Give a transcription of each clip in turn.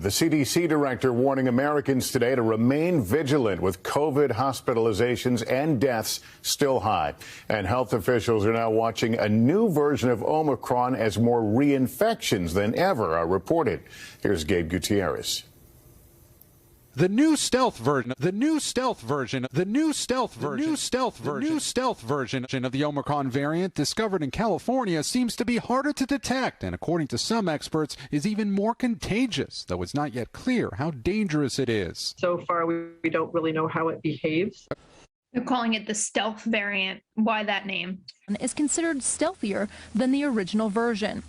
The CDC director warning Americans today to remain vigilant with COVID hospitalizations and deaths still high. And health officials are now watching a new version of Omicron as more reinfections than ever are reported. Here's Gabe Gutierrez. The new stealth version of the Omicron variant discovered in California seems to be harder to detect and, according to some experts, is even more contagious, though it's not yet clear how dangerous it is. So far, we don't really know how it behaves. They're calling it the stealth variant. Why that name? Is considered stealthier than the original version.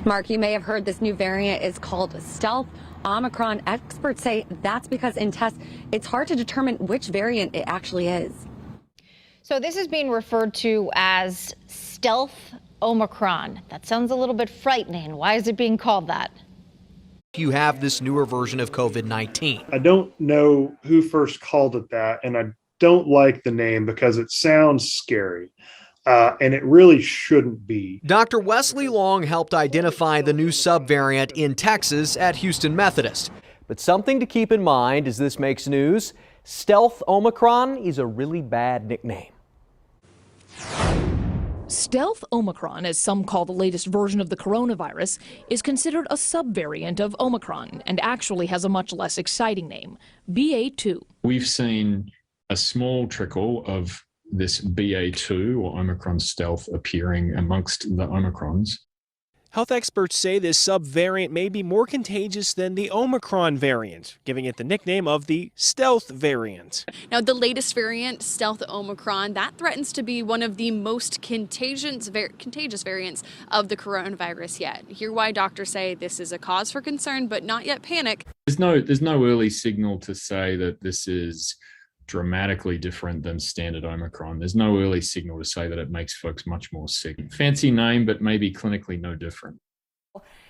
Mark, you may have heard this new variant is called stealth Omicron. Experts say that's because in tests, it's hard to determine which variant it actually is. So this is being referred to as stealth Omicron. That sounds a little bit frightening. Why is it being called that? You have this newer version of COVID-19. I don't know who first called it that, and I don't like the name because it sounds scary. And it really shouldn't be. Dr. Wesley Long helped identify the new subvariant in Texas at Houston Methodist. But something to keep in mind as this makes news, stealth Omicron is a really bad nickname. Stealth Omicron, as some call the latest version of the coronavirus, is considered a subvariant of Omicron and actually has a much less exciting name, BA2. We've seen a small trickle of this BA2 or Omicron stealth appearing amongst the Omicrons. Health experts say this subvariant may be more contagious than the Omicron variant, giving it the nickname of the stealth variant. Now, the latest variant, stealth Omicron, that threatens to be one of the most contagious variants of the coronavirus yet. Hear why doctors say this is a cause for concern, but not yet panic. There's no early signal to say that this is dramatically different than standard Omicron. There's no early signal to say that it makes folks much more sick. Fancy name, but maybe clinically no different.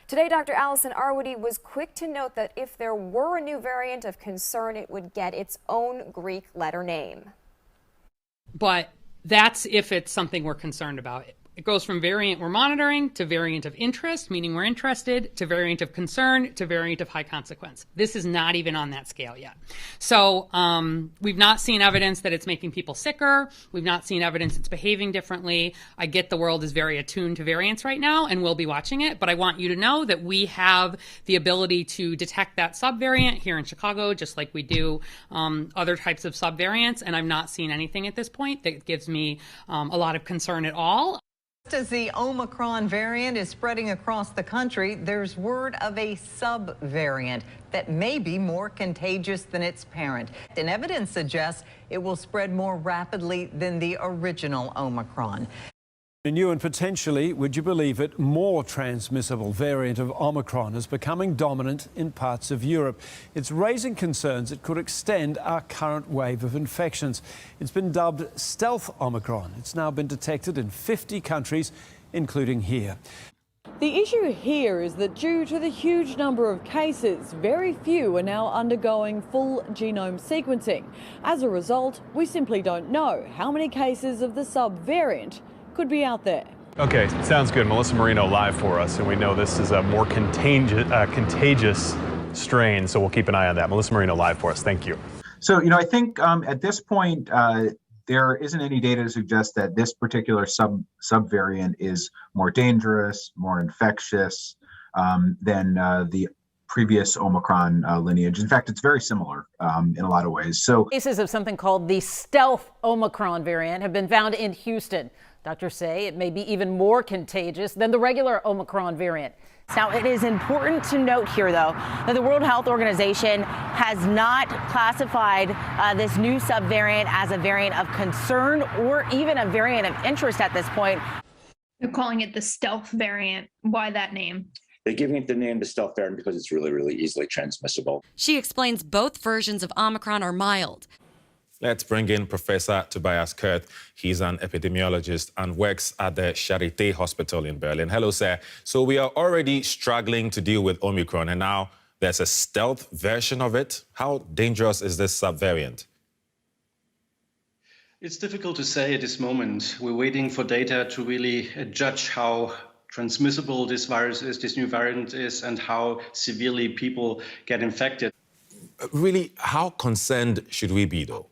Today, Dr. Allison Arwady was quick to note that if there were a new variant of concern, it would get its own Greek letter name. But that's if it's something we're concerned about. It goes from variant we're monitoring to variant of interest, meaning we're interested, to variant of concern, to variant of high consequence. This is not even on that scale yet. So we've not seen evidence that it's making people sicker. We've not seen evidence it's behaving differently. I get the world is very attuned to variants right now, and we'll be watching it. But I want you to know that we have the ability to detect that subvariant here in Chicago, just like we do other types of subvariants. And I've not seen anything at this point that gives me a lot of concern at all. As the Omicron variant is spreading across the country, there's word of a subvariant that may be more contagious than its parent. And evidence suggests it will spread more rapidly than the original Omicron. A new and potentially, would you believe it, more transmissible variant of Omicron is becoming dominant in parts of Europe. It's raising concerns it could extend our current wave of infections. It's been dubbed stealth Omicron. It's now been detected in 50 countries, including here. The issue here is that due to the huge number of cases, very few are now undergoing full genome sequencing. As a result, we simply don't know how many cases of the subvariant could be out there. Okay, sounds good. Melissa Marino live for us, and we know this is a more contagious strain, so we'll keep an eye on that. Melissa Marino live for us. Thank you. So, I think at this point, there isn't any data to suggest that this particular subvariant is more dangerous, more infectious than the previous Omicron lineage. In fact, it's very similar in a lot of ways. So cases of something called the stealth Omicron variant have been found in Houston. Doctors say it may be even more contagious than the regular Omicron variant. Now, it is important to note here, though, that the World Health Organization has not classified this new subvariant as a variant of concern or even a variant of interest at this point. They're calling it the stealth variant. Why that name? They're giving it the name the stealth variant because it's really, really easily transmissible. She explains both versions of Omicron are mild. Let's bring in Professor Tobias Kurth. He's an epidemiologist and works at the Charité Hospital in Berlin. Hello, sir. So we are already struggling to deal with Omicron, and now there's a stealth version of it. How dangerous is this subvariant? It's difficult to say at this moment. We're waiting for data to really judge how transmissible this virus is, this new variant is, and how severely people get infected. Really, how concerned should we be, though?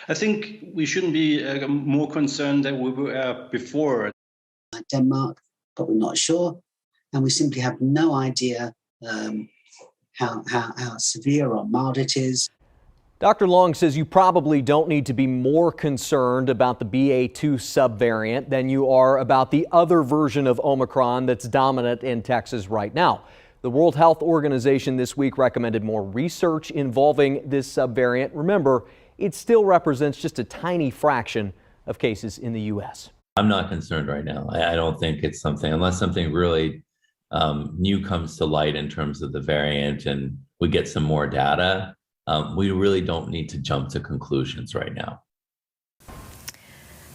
I think we shouldn't be more concerned than we were before. Denmark, but we're not sure, and we simply have no idea how severe or mild it is. Dr. Long says you probably don't need to be more concerned about the BA2 subvariant than you are about the other version of Omicron that's dominant in Texas right now. The World Health Organization this week recommended more research involving this subvariant. Remember, it still represents just a tiny fraction of cases in the U.S. I'm not concerned right now. I don't think it's something, unless something really new comes to light in terms of the variant and we get some more data. We really don't need to jump to conclusions right now.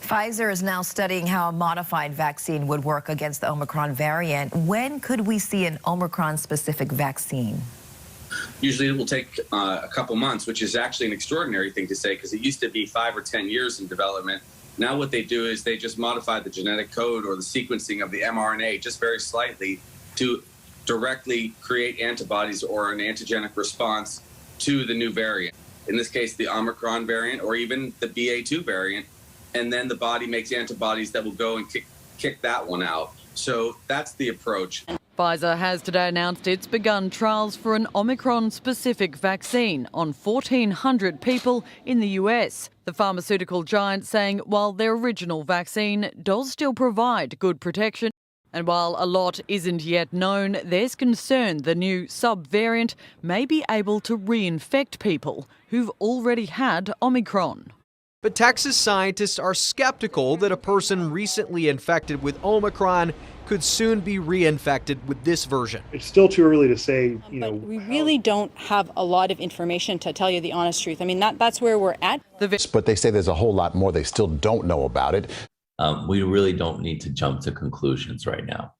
Pfizer is now studying how a modified vaccine would work against the Omicron variant. When could we see an Omicron-specific vaccine? Usually it will take a couple months, which is actually an extraordinary thing to say because it used to be 5 or 10 years in development. Now what they do is they just modify the genetic code or the sequencing of the mRNA just very slightly to directly create antibodies or an antigenic response to the new variant. In this case, the Omicron variant or even the BA2 variant. And then the body makes antibodies that will go and kick that one out. So that's the approach. Pfizer has today announced it's begun trials for an Omicron-specific vaccine on 1,400 people in the US. The pharmaceutical giant saying while their original vaccine does still provide good protection, and while a lot isn't yet known, there's concern the new subvariant may be able to reinfect people who've already had Omicron. But Texas scientists are skeptical that a person recently infected with Omicron could soon be reinfected with this version. It's still too early to say, We really don't have a lot of information to tell you the honest truth. I mean, that's where we're at. But they say there's a whole lot more they still don't know about it. We really don't need to jump to conclusions right now.